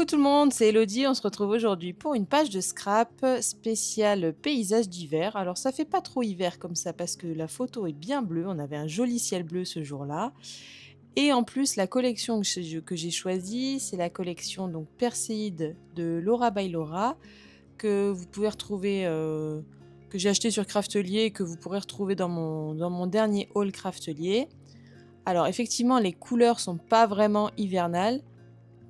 Coucou tout le monde, c'est Elodie. On se retrouve aujourd'hui pour une page de scrap spéciale paysage d'hiver. Alors ça fait pas trop hiver comme ça parce que la photo est bien bleue. On avait un joli ciel bleu ce jour-là. Et en plus, la collection que j'ai choisie, c'est la collection donc Perséide de Laura by Laura que vous pouvez retrouver, que j'ai acheté sur Craftelier et que vous pourrez retrouver dans mon dernier haul Craftelier. Alors effectivement, les couleurs sont pas vraiment hivernales.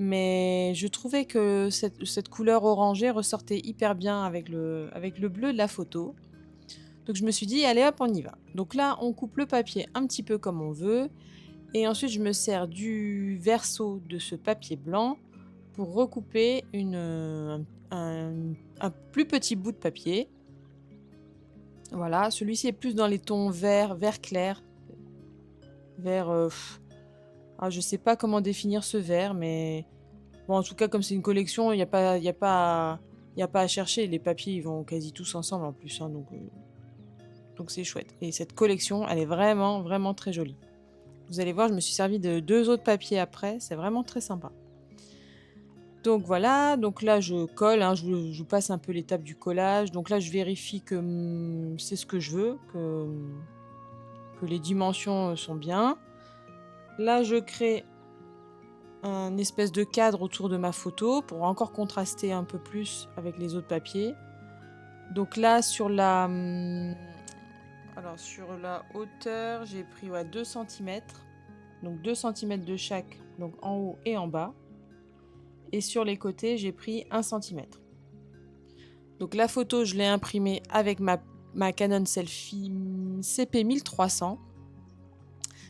Mais je trouvais que cette couleur orangée ressortait hyper bien avec le bleu de la photo. Donc je me suis dit, allez hop, on y va. Donc là, on coupe le papier un petit peu comme on veut. Et ensuite, je me sers du verso de ce papier blanc pour recouper un plus petit bout de papier. Voilà, celui-ci est plus dans les tons vert clair. Vert, je sais pas comment définir ce vert, mais bon, en tout cas, comme c'est une collection, il y a pas à chercher. Les papiers, ils vont quasi tous ensemble en plus, hein, donc c'est chouette. Et cette collection, elle est vraiment, vraiment très jolie. Vous allez voir, je me suis servi de 2 autres papiers après. C'est vraiment très sympa. Donc voilà, donc là je colle, hein, je vous passe un peu l'étape du collage. Donc là, je vérifie que c'est ce que je veux, que les dimensions sont bien. Là, je crée un espèce de cadre autour de ma photo pour encore contraster un peu plus avec les autres papiers. Donc là, sur la hauteur, j'ai pris 2 centimètres. Donc 2 centimètres de chaque, donc en haut et en bas. Et sur les côtés, j'ai pris 1 centimètre. Donc la photo, je l'ai imprimée avec ma Canon Selfie CP1300.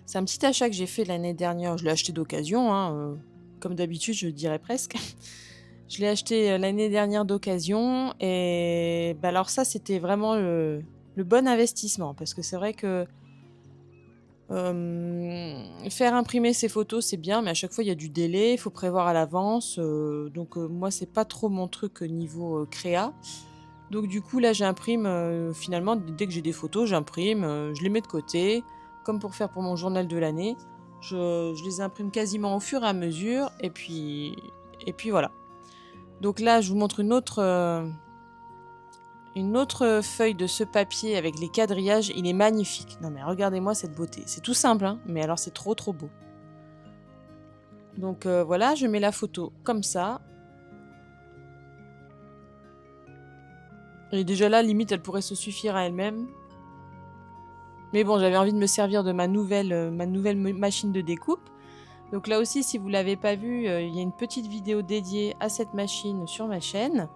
C'est un petit achat que j'ai fait l'année dernière. Je l'ai acheté d'occasion, hein, comme d'habitude, je dirais presque. Je l'ai acheté l'année dernière d'occasion. Et alors ça, c'était vraiment le bon investissement. Parce que c'est vrai que faire imprimer ses photos, c'est bien, mais à chaque fois, il y a du délai. Il faut prévoir à l'avance. Donc moi, c'est pas trop mon truc niveau créa. Donc du coup, là, j'imprime, finalement, dès que j'ai des photos, j'imprime, je les mets de côté, comme pour faire pour mon journal de l'année. Je les imprime quasiment au fur et à mesure, et puis voilà. Donc là, je vous montre une autre feuille de ce papier avec les quadrillages. Il est magnifique. Non mais regardez-moi cette beauté. C'est tout simple, hein, mais alors c'est trop trop beau. Donc voilà, je mets la photo comme ça. Et déjà là, limite, elle pourrait se suffire à elle-même. Mais bon, j'avais envie de me servir de ma nouvelle machine de découpe. Donc là aussi, si vous ne l'avez pas vu, il y a une petite vidéo dédiée à cette machine sur ma chaîne.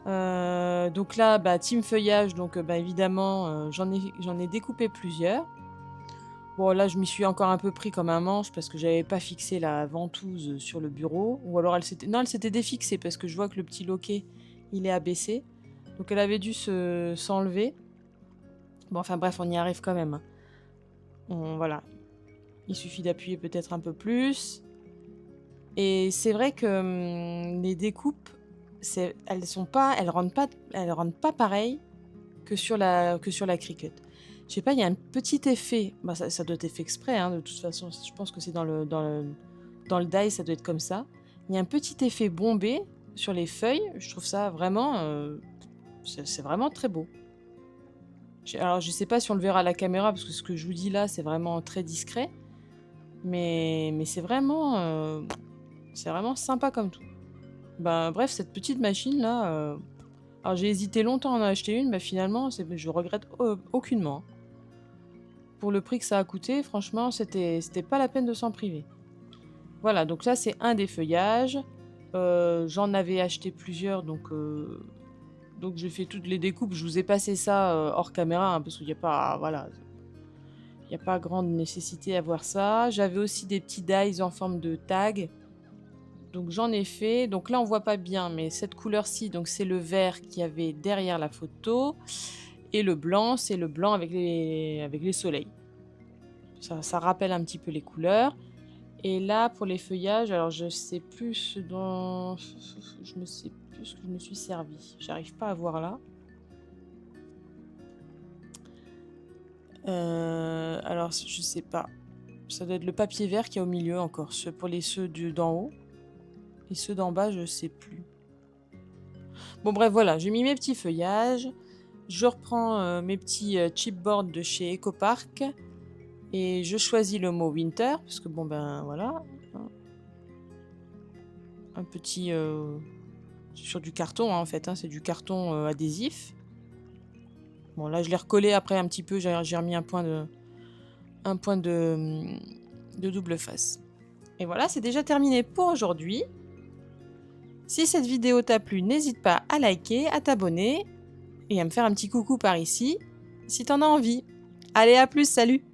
Donc là, team feuillage, donc évidemment, j'en ai découpé plusieurs. Bon, là, je m'y suis encore un peu pris comme un manche parce que j'avais pas fixé la ventouse sur le bureau. Ou alors elle s'était défixée parce que je vois que le petit loquet, il est abaissé. Donc elle avait dû s'enlever. Bon, enfin bref, on y arrive quand même, hein. Voilà. Il suffit d'appuyer peut-être un peu plus. Et c'est vrai que les découpes, elles rendent pas pareil que sur la Cricut. Je sais pas, il y a un petit effet. Ça doit être fait exprès, hein, de toute façon. Je pense que c'est dans le die, ça doit être comme ça. Il y a un petit effet bombé sur les feuilles. Je trouve ça vraiment, c'est vraiment très beau. Alors, je sais pas si on le verra à la caméra parce que ce que je vous dis là, c'est vraiment très discret. Mais c'est vraiment sympa comme tout. Bref, cette petite machine là, alors j'ai hésité longtemps à en acheter une, finalement, je regrette aucunement, hein. Pour le prix que ça a coûté, franchement, c'était pas la peine de s'en priver. Voilà, donc là c'est un des feuillages. J'en avais acheté plusieurs, donc j'ai fait toutes les découpes. Je vous ai passé ça hors caméra, hein, parce qu'il n'y a pas, voilà, il n'y a pas grande nécessité à voir ça. J'avais aussi des petits dies en forme de tag. Donc j'en ai fait. Donc là on voit pas bien, mais cette couleur-ci, donc c'est le vert qu'il y avait derrière la photo, et le blanc, c'est le blanc avec les soleils. Ça rappelle un petit peu les couleurs. Et là pour les feuillages, alors je sais plus ce dont je ne sais plus ce que je me suis servi. J'arrive pas à voir là. Alors je sais pas. Ça doit être le papier vert qui est au milieu encore, pour ceux d'en haut. Et ceux d'en bas, je sais plus. Bon bref, voilà, j'ai mis mes petits feuillages. Je reprends mes petits chipboards de chez EcoPark. Et je choisis le mot winter, parce que bon ben voilà. Un petit... sur du carton hein, en fait, hein, c'est du carton adhésif. Bon là je l'ai recollé après un petit peu, j'ai remis un point de double face. Et voilà, c'est déjà terminé pour aujourd'hui. Si cette vidéo t'a plu, n'hésite pas à liker, à t'abonner et à me faire un petit coucou par ici, si t'en as envie. Allez, à plus, salut!